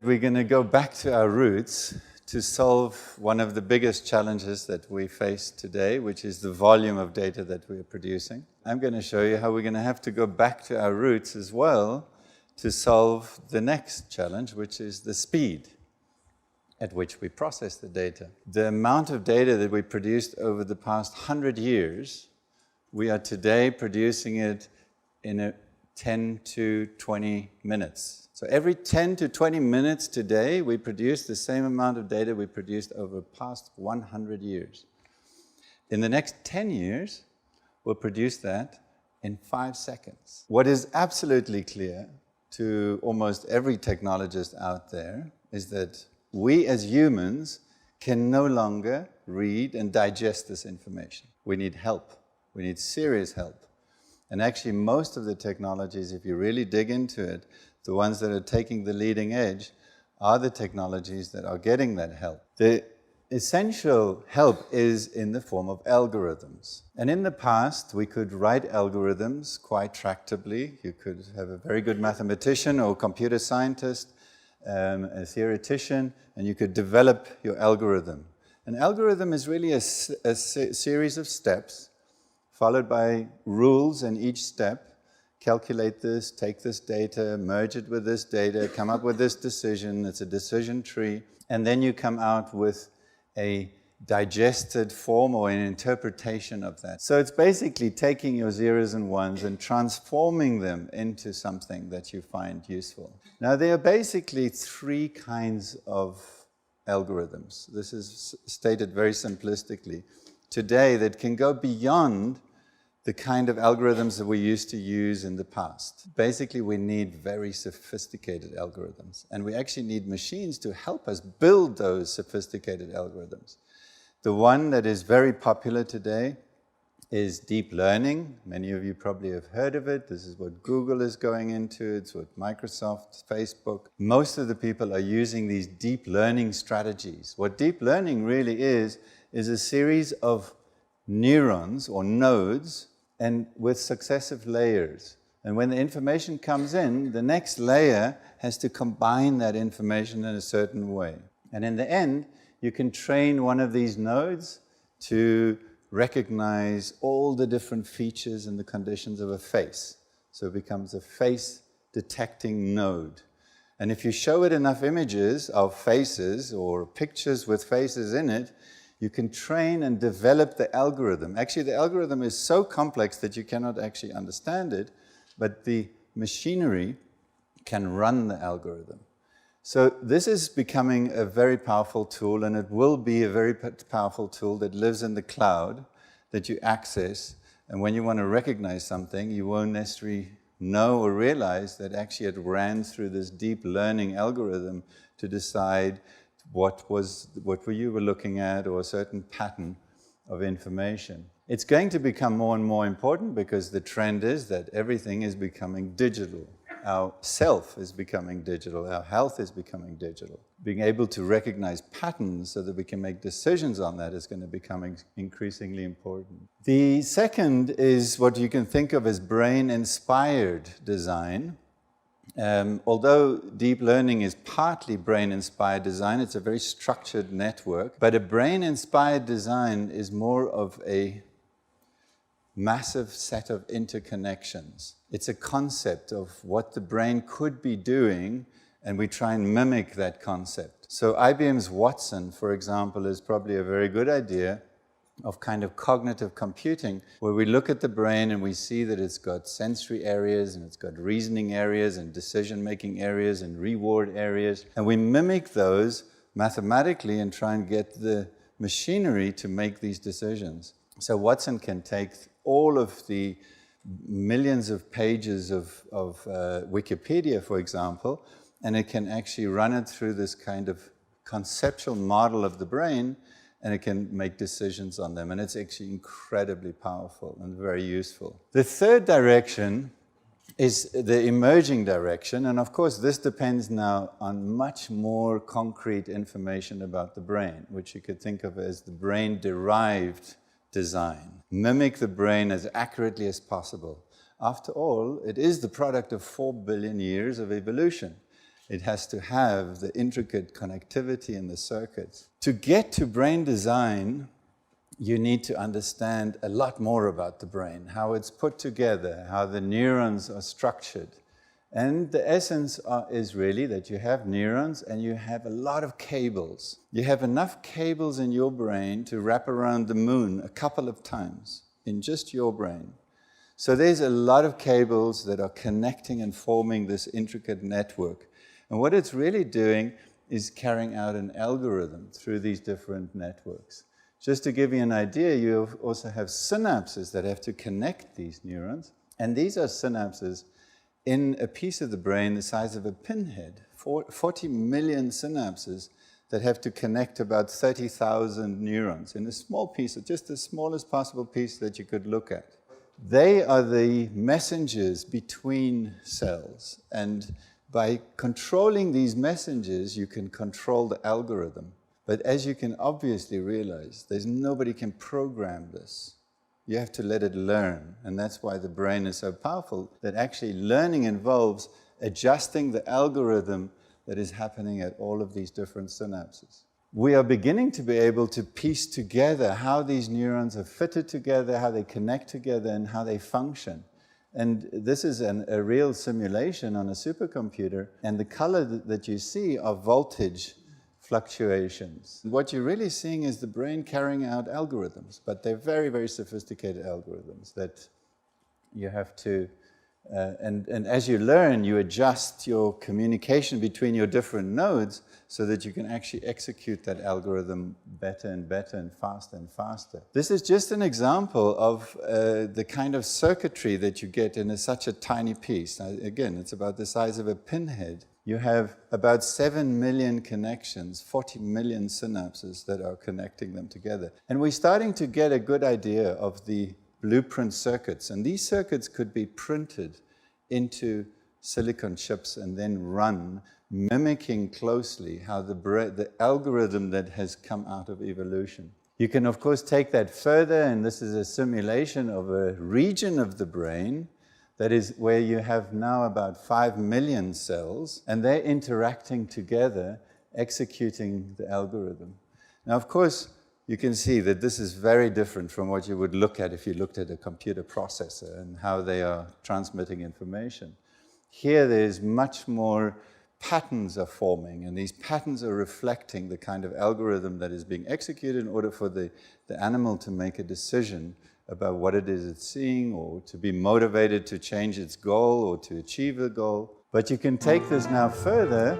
We're going to go back to our roots to solve one of the biggest challenges that we face today, which is the volume of data that we're producing. I'm going to show you how we're going to have to go back to our roots as well to solve the next challenge, which is the speed at which we process the data. The amount of data that we produced over the past 100 years, we are today producing it in 10 to 20 minutes. So every 10 to 20 minutes today, we produce the same amount of data we produced over the past 100 years. In the next 10 years, we'll produce that in 5 seconds. What is absolutely clear to almost every technologist out there is that we as humans can no longer read and digest this information. We need help. We need serious help. And actually, most of the technologies, if you really dig into it, the ones that are taking the leading edge are the technologies that are getting that help. The essential help is in the form of algorithms. And in the past, we could write algorithms quite tractably. You could have a very good mathematician or computer scientist, a theoretician, and you could develop your algorithm. An algorithm is really a series of steps followed by rules in each step. Calculate this, take this data, merge it with this data, come up with this decision. It's a decision tree. And then you come out with a digested form or an interpretation of that. So it's basically taking your zeros and ones and transforming them into something that you find useful. Now, there are basically 3 kinds of algorithms. This is stated very simplistically today that can go beyond the kind of algorithms that we used to use in the past. Basically, we need very sophisticated algorithms, and we actually need machines to help us build those sophisticated algorithms. The one that is very popular today is deep learning. Many of you probably have heard of it. This is what Google is going into. It's what Microsoft, Facebook. Most of the people are using these deep learning strategies. What deep learning really is a series of neurons or nodes and with successive layers. And when the information comes in, the next layer has to combine that information in a certain way. And in the end, you can train one of these nodes to recognize all the different features and the conditions of a face. So it becomes a face-detecting node. And if you show it enough images of faces or pictures with faces in it, you can train and develop the algorithm. Actually, the algorithm is so complex that you cannot actually understand it, but the machinery can run the algorithm. So this is becoming a very powerful tool, and it will be a very powerful tool that lives in the cloud that you access. And when you want to recognize something, you won't necessarily know or realize that actually it ran through this deep learning algorithm to decide what you were looking at, or a certain pattern of information. It's going to become more and more important because the trend is that everything is becoming digital. Our self is becoming digital. Our health is becoming digital. Being able to recognize patterns so that we can make decisions on that is going to become increasingly important. The second is what you can think of as brain-inspired design. Although deep learning is partly brain-inspired design, it's a very structured network, but a brain-inspired design is more of a massive set of interconnections. It's a concept of what the brain could be doing, and we try and mimic that concept. So IBM's Watson, for example, is probably a very good idea of kind of cognitive computing, where we look at the brain and we see that it's got sensory areas and it's got reasoning areas and decision-making areas and reward areas. And we mimic those mathematically and try and get the machinery to make these decisions. So Watson can take all of the millions of pages of Wikipedia, for example, and it can actually run it through this kind of conceptual model of the brain, and it can make decisions on them. And it's actually incredibly powerful and very useful. The third direction is the emerging direction. And of course, this depends now on much more concrete information about the brain, which you could think of as the brain-derived design. Mimic the brain as accurately as possible. After all, it is the product of 4 billion years of evolution. It has to have the intricate connectivity in the circuits. To get to brain design, you need to understand a lot more about the brain, how it's put together, how the neurons are structured. And the essence is really that you have neurons and you have a lot of cables. You have enough cables in your brain to wrap around the moon a couple of times in just your brain. So there's a lot of cables that are connecting and forming this intricate network. And what it's really doing is carrying out an algorithm through these different networks. Just to give you an idea, you also have synapses that have to connect these neurons. And these are synapses in a piece of the brain the size of a pinhead, 40 million synapses that have to connect about 30,000 neurons in a small piece, just the smallest possible piece that you could look at. They are the messengers between cells, and by controlling these messengers, you can control the algorithm. But as you can obviously realize, nobody can program this. You have to let it learn, and that's why the brain is so powerful, that actually learning involves adjusting the algorithm that is happening at all of these different synapses. We are beginning to be able to piece together how these neurons are fitted together, how they connect together, and how they function. And this is a real simulation on a supercomputer, and the color that you see are voltage fluctuations. What you're really seeing is the brain carrying out algorithms, but they're very, very sophisticated algorithms that you have to, and as you learn, you adjust your communication between your different nodes so that you can actually execute that algorithm better and better and faster. This is just an example of the kind of circuitry that you get in such a tiny piece. Now, again, it's about the size of a pinhead. You have about 7 million connections, 40 million synapses that are connecting them together. And we're starting to get a good idea of the blueprint circuits. And these circuits could be printed into silicon chips and then run, mimicking closely how the algorithm that has come out of evolution. You can, of course, take that further, and this is a simulation of a region of the brain that is where you have now about 5 million cells, and they're interacting together, executing the algorithm. Now, of course, you can see that this is very different from what you would look at if you looked at a computer processor and how they are transmitting information. Here, there's much more patterns are forming, and these patterns are reflecting the kind of algorithm that is being executed in order for the animal to make a decision about what it is it's seeing, or to be motivated to change its goal or to achieve the goal. But you can take this now further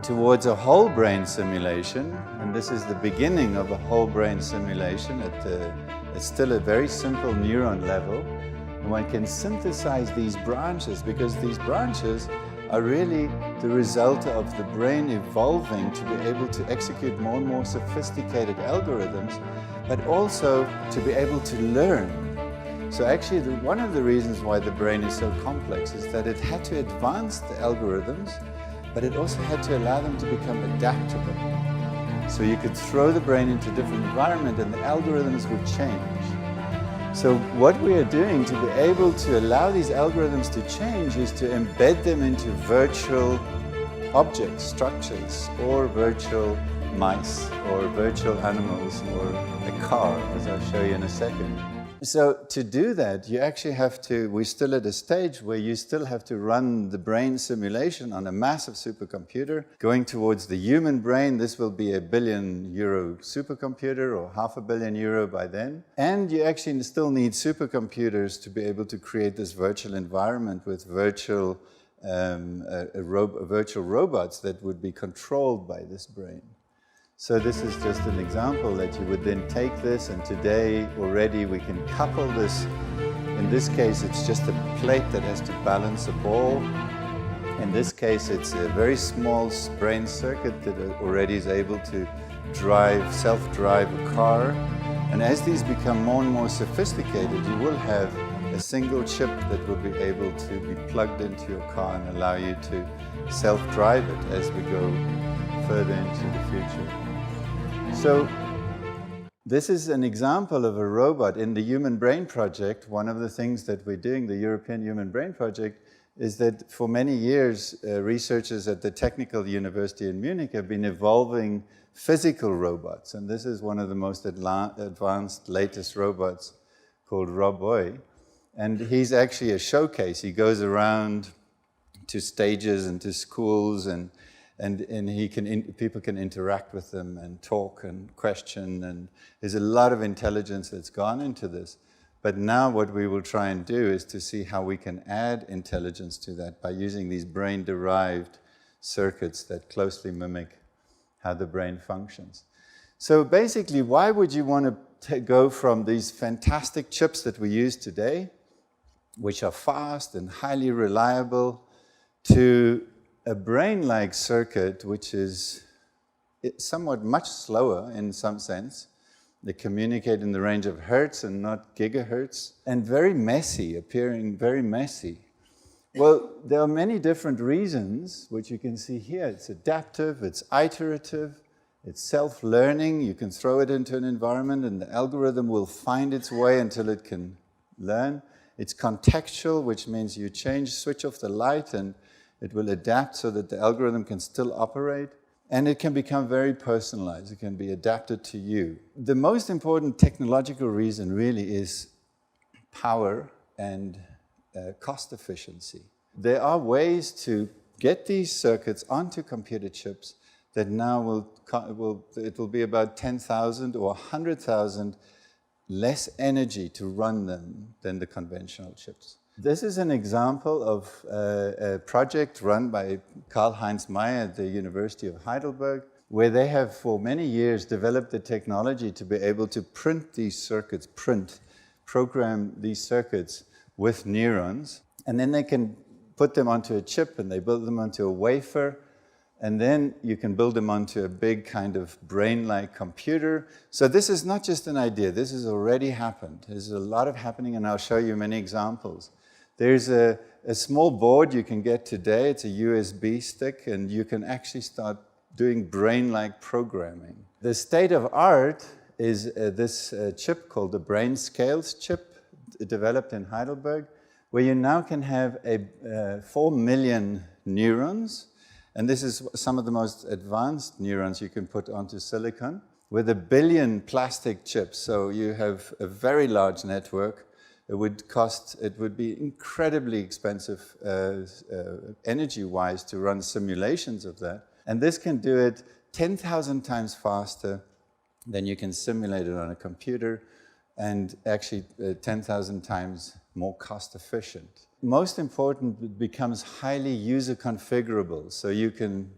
towards a whole brain simulation, and this is the beginning of a whole brain simulation it's still a very simple neuron level, and one can synthesize these branches, because these branches are really the result of the brain evolving to be able to execute more and more sophisticated algorithms, but also to be able to learn. So actually, one of the reasons why the brain is so complex is that it had to advance the algorithms, but it also had to allow them to become adaptable. So you could throw the brain into a different environment and the algorithms would change. So what we are doing to be able to allow these algorithms to change is to embed them into virtual objects, structures, or virtual mice, or virtual animals, or a car, as I'll show you in a second. So to do that, you actually have to, we're still at a stage where you still have to run the brain simulation on a massive supercomputer. Going towards the human brain, this will be €1 billion supercomputer, or €500 million by then. And you actually still need supercomputers to be able to create this virtual environment with virtual robots that would be controlled by this brain. So this is just an example that you would then take this, and today already we can couple this. In this case, it's just a plate that has to balance a ball. In this case, it's a very small brain circuit that already is able to self-drive a car. And as these become more and more sophisticated, you will have a single chip that will be able to be plugged into your car and allow you to self-drive it as we go further into the future. So this is an example of a robot in the Human Brain Project. One of the things that we're doing, the European Human Brain Project, is that for many years, researchers at the Technical University in Munich have been evolving physical robots. And this is one of the most advanced, latest robots called Roboy. And he's actually a showcase. He goes around to stages and to schools, and people can interact with them and talk and question. And there's a lot of intelligence that's gone into this. But now what we will try and do is to see how we can add intelligence to that by using these brain-derived circuits that closely mimic how the brain functions. So basically, why would you want to go from these fantastic chips that we use today, which are fast and highly reliable, to a brain-like circuit which is somewhat much slower in some sense? They communicate in the range of hertz and not gigahertz, and very messy, appearing very messy. Well, there are many different reasons, which you can see here. It's adaptive, it's iterative, it's self-learning. You can throw it into an environment and the algorithm will find its way until it can learn. It's contextual, which means you switch off the light and it will adapt so that the algorithm can still operate. And it can become very personalized. It can be adapted to you. The most important technological reason really is power and cost efficiency. There are ways to get these circuits onto computer chips that now it will be about 10,000 or 100,000 less energy to run them than the conventional chips. This is an example of a project run by Karl-Heinz Meyer at the University of Heidelberg, where they have for many years developed the technology to be able to print these circuits, program these circuits with neurons, and then they can put them onto a chip and they build them onto a wafer, and then you can build them onto a big kind of brain-like computer. So this is not just an idea, this has already happened. There's a lot of happening, and I'll show you many examples. There's a small board you can get today. It's a USB stick, and you can actually start doing brain-like programming. The state of art is this chip called the Brain Scales chip, developed in Heidelberg, where you now can have 4 million neurons, and this is some of the most advanced neurons you can put onto silicon, with 1 billion plastic chips. So you have a very large network. It would be incredibly expensive energy-wise to run simulations of that. And this can do it 10,000 times faster than you can simulate it on a computer, and actually 10,000 times more cost efficient. Most important, it becomes highly user configurable. So you can,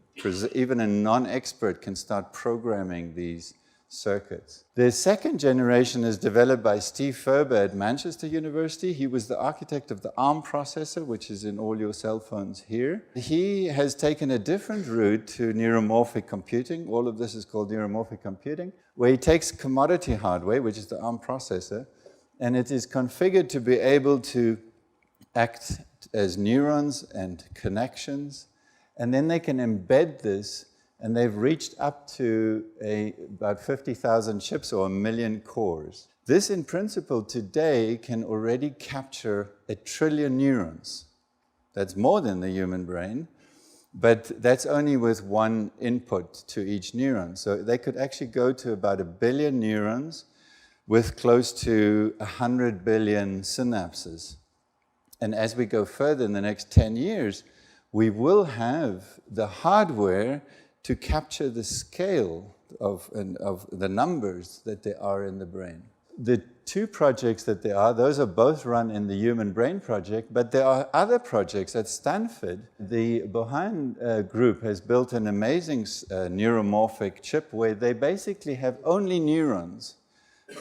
even a non-expert can start programming these circuits. The second generation is developed by Steve Ferber at Manchester University. He was the architect of the ARM processor, which is in all your cell phones here. He has taken a different route to neuromorphic computing. All of this is called neuromorphic computing, where he takes commodity hardware, which is the ARM processor, and it is configured to be able to act as neurons and connections, and then they can embed this. And they've reached up to about 50,000 chips or 1 million cores. This, in principle, today can already capture 1 trillion neurons. That's more than the human brain, but that's only with one input to each neuron. So they could actually go to about 1 billion neurons with close to 100 billion synapses. And as we go further in the next 10 years, we will have the hardware to capture the scale of the numbers that there are in the brain. The two projects that there are, those are both run in the Human Brain Project, but there are other projects at Stanford. The Bohan group has built an amazing neuromorphic chip where they basically have only neurons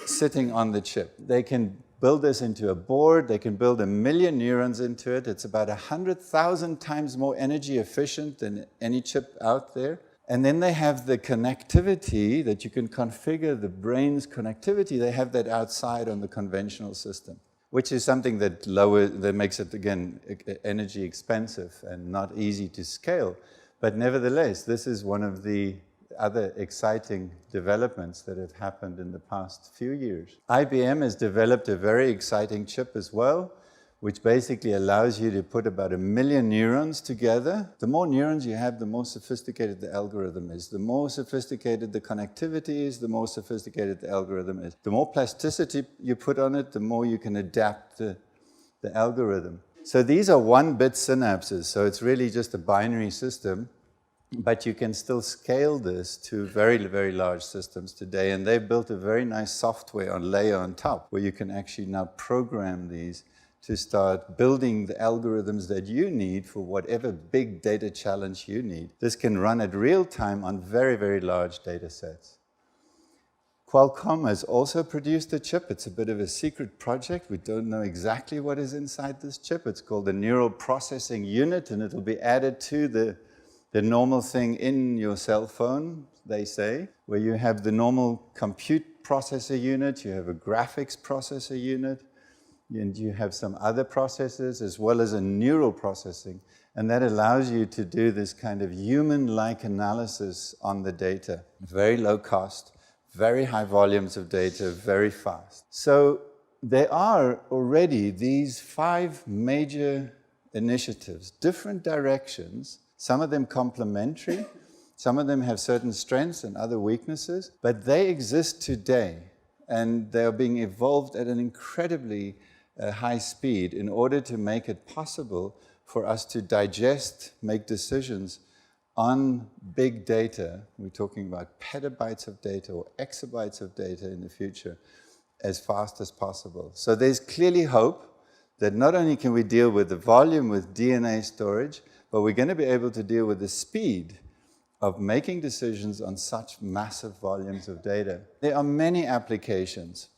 sitting on the chip. They can build this into a board, they can build 1 million neurons into it. It's about 100,000 times more energy efficient than any chip out there. And then they have the connectivity that you can configure the brain's connectivity. They have that outside on the conventional system, which is something that makes it, again, energy expensive and not easy to scale. But nevertheless, this is one of the other exciting developments that have happened in the past few years. IBM has developed a very exciting chip as well, which basically allows you to put about 1 million neurons together. The more neurons you have, the more sophisticated the algorithm is. The more sophisticated the connectivity is, the more sophisticated the algorithm is. The more plasticity you put on it, the more you can adapt the algorithm. So these are 1-bit synapses, so it's really just a binary system, but you can still scale this to very, very large systems today, and they've built a very nice software layer on top where you can actually now program these to start building the algorithms that you need for whatever big data challenge you need. This can run at real time on very, very large data sets. Qualcomm has also produced a chip. It's a bit of a secret project. We don't know exactly what is inside this chip. It's called the Neural Processing Unit, and it'll be added to the normal thing in your cell phone, they say, where you have the normal compute processor unit, you have a graphics processor unit, and you have some other processors, as well as a neural processing. And that allows you to do this kind of human-like analysis on the data. Very low cost, very high volumes of data, very fast. So there are already these 5 major initiatives, different directions, some of them complementary, some of them have certain strengths and other weaknesses, but they exist today, and they are being evolved at an incredibly high speed in order to make it possible for us to digest, make decisions on big data. We're talking about petabytes of data or exabytes of data in the future as fast as possible. So there's clearly hope that not only can we deal with the volume with DNA storage, but we're going to be able to deal with the speed of making decisions on such massive volumes of data. There are many applications.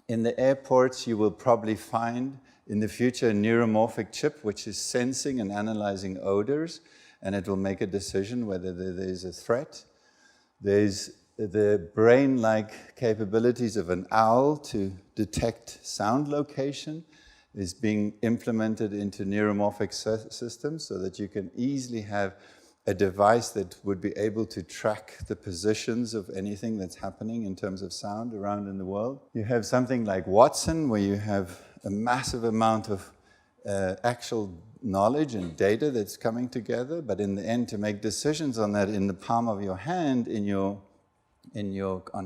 In the airports, you will probably find in the future a neuromorphic chip which is sensing and analyzing odors, and it will make a decision whether there's a threat. There's the brain-like capabilities of an owl to detect sound location is being implemented into neuromorphic systems so that you can easily have a device that would be able to track the positions of anything that's happening in terms of sound around in the world. You have something like Watson, where you have a massive amount of actual knowledge and data that's coming together, but in the end, to make decisions on that in the palm of your hand, on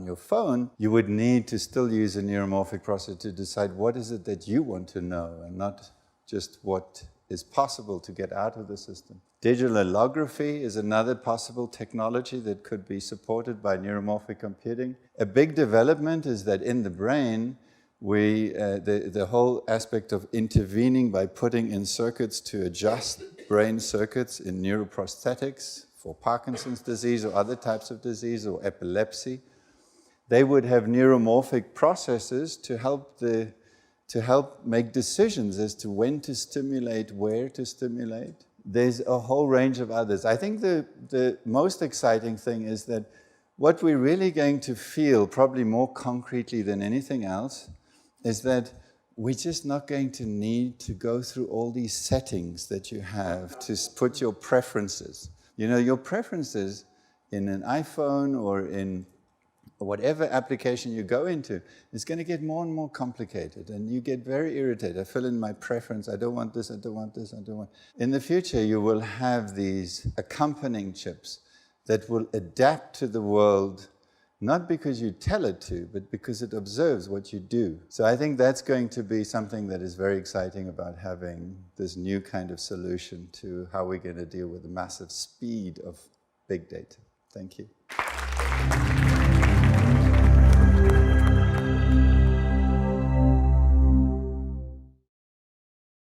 your phone, you would need to still use a neuromorphic processor to decide what is it that you want to know, and not just what is possible to get out of the system. Digital allography is another possible technology that could be supported by neuromorphic computing. A big development is that in the brain, the whole aspect of intervening by putting in circuits to adjust brain circuits in neuroprosthetics for Parkinson's disease or other types of disease or epilepsy, they would have neuromorphic processes to help make decisions as to when to stimulate, where to stimulate. There's a whole range of others. I think the most exciting thing is that what we're really going to feel, probably more concretely than anything else, is that we're just not going to need to go through all these settings that you have to put your preferences. You know, your preferences in an iPhone or in whatever application you go into is going to get more and more complicated, and you get very irritated. I fill in my preference, I don't want this, I don't want this, I don't want... In the future, you will have these accompanying chips that will adapt to the world, not because you tell it to, but because it observes what you do. So I think that's going to be something that is very exciting about having this new kind of solution to how we're going to deal with the massive speed of big data. Thank you.